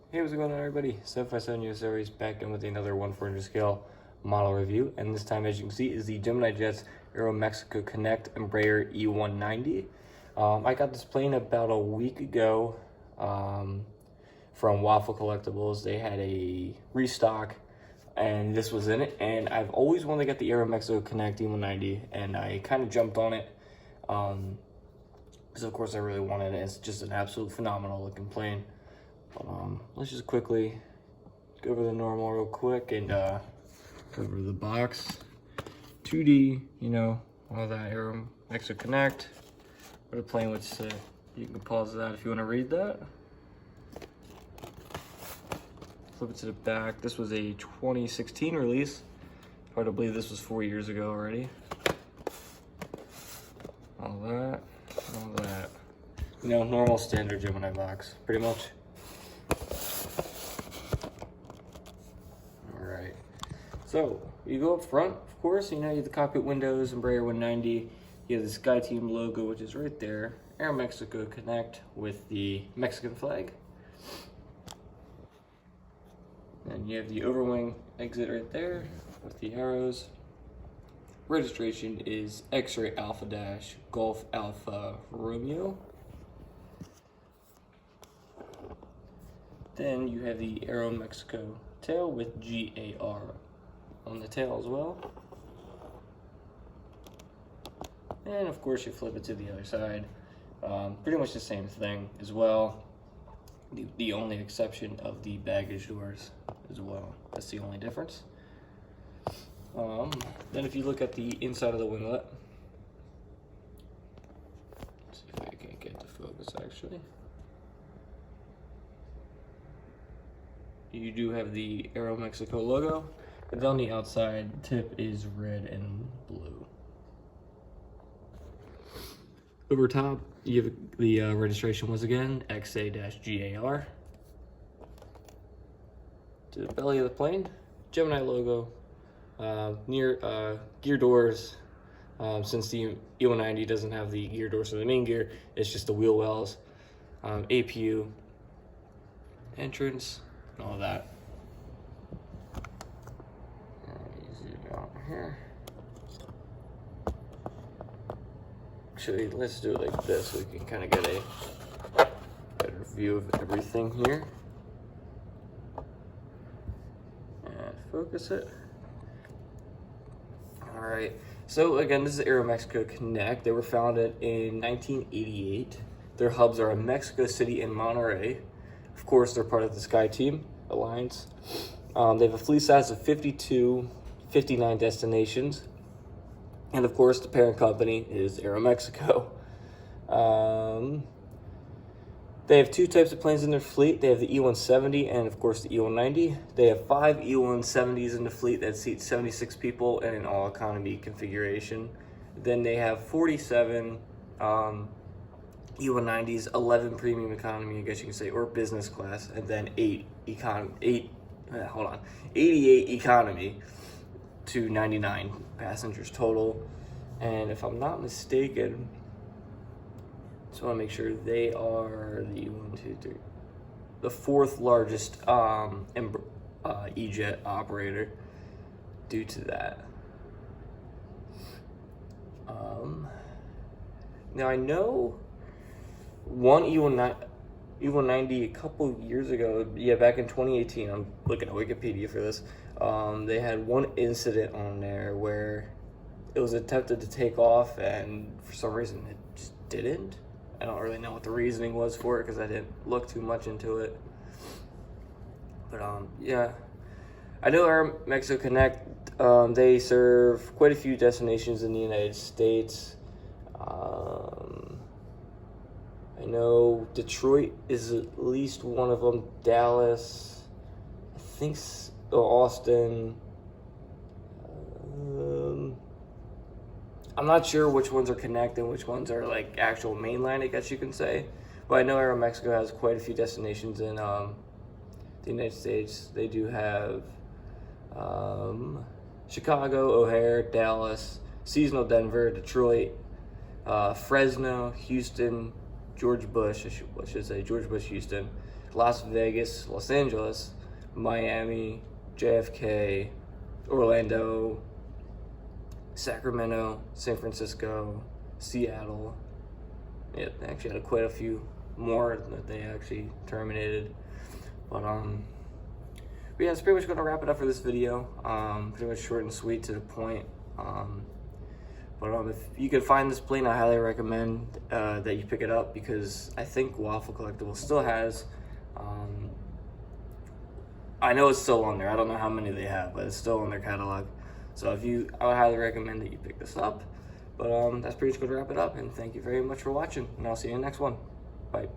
Hey, what's going on, everybody? 757 US Airways back in with another 1/400 scale model review, and this time, as you can see, is the Gemini Jets AeroMexico Connect Embraer E-190. I got this plane about a week ago from Waffle Collectibles. They had a restock, and this was in it. And I've always wanted to get the AeroMexico Connect E-190, and I kind of jumped on it because, of course, I really wanted it. It's just an absolute phenomenal looking plane. But let's just quickly go over the normal real quick and cover the box. 2D, you know, all that AeroMexico Connect. What a plane would say. You can pause that if you want to read that. Flip it to the back. This was a 2016 release. Hard to believe this was 4 years ago already. All that, all that. You know, normal standard Gemini box, pretty much. Alright, so you go up front, of course, you know, you have the cockpit windows, Embraer 190, you have the SkyTeam logo, which is right there, AeroMexico Connect with the Mexican flag. And you have the overwing exit right there with the arrows. Registration is X-Ray Alpha Dash Golf Alpha Romeo. Then you have the AeroMexico tail with GAR on the tail as well. And of course you flip it to the other side. Pretty much the same thing as well. The only exception of the baggage doors as well. That's the only difference. Then if you look at the inside of the winglet, let's see if I can get the focus actually. You do have the AeroMexico logo, but on the outside, the tip is red and blue. Over top, you have the registration once again, XA-GAR. To the belly of the plane, Gemini logo. Near gear doors, since the E-190 doesn't have the gear doors for the main gear, it's just the wheel wells, APU, entrance, and all that. Easy down here. Actually, let's do it like this so we can kind of get a better view of everything here. And focus it. Alright, so again, this is AeroMexico Connect. They were founded in 1988. Their hubs are in Mexico City and Monterrey. Of course, they're part of the SkyTeam Alliance. They have a fleet size of 59 destinations. And of course, the parent company is AeroMexico. They have two types of planes in their fleet. They have the E-170 and, of course, the E-190. They have 5 E-170s in the fleet that seat 76 people in an all-economy configuration. Then they have 47 E-190s, 11 premium economy, I guess you can say, or business class, and then 88 economy to 99 passengers total. And if I'm not mistaken, just want to make sure they are the 4th largest E-Jet operator due to that. Now I know one E-190 a couple years ago, back in 2018, I'm looking at Wikipedia for this, they had one incident on there where it was attempted to take off and for some reason it just didn't. I don't really know what the reasoning was for it because I didn't look too much into it. But yeah, I know AeroMexico Connect, they serve quite a few destinations in the United States. I know Detroit is at least one of them, Dallas, I think Austin. I'm not sure which ones are Connect and which ones are like actual mainline, I guess you can say. But I know AeroMexico has quite a few destinations in the United States. They do have Chicago, O'Hare, Dallas, seasonal Denver, Detroit, Fresno, Houston, George Bush, I should say George Bush, Houston, Las Vegas, Los Angeles, Miami, JFK, Orlando, Sacramento, San Francisco, Seattle. Yeah, they actually had quite a few more that they actually terminated. But yeah, that's pretty much going to wrap it up for this video. Pretty much short and sweet, to the point. But if you can find this plane, I highly recommend that you pick it up, because I think Waffle Collectibles still has. I know it's still on there. I don't know how many they have, but it's still on their catalog. So I would highly recommend that you pick this up. But that's pretty much going to wrap it up. And thank you very much for watching. And I'll see you in the next one. Bye.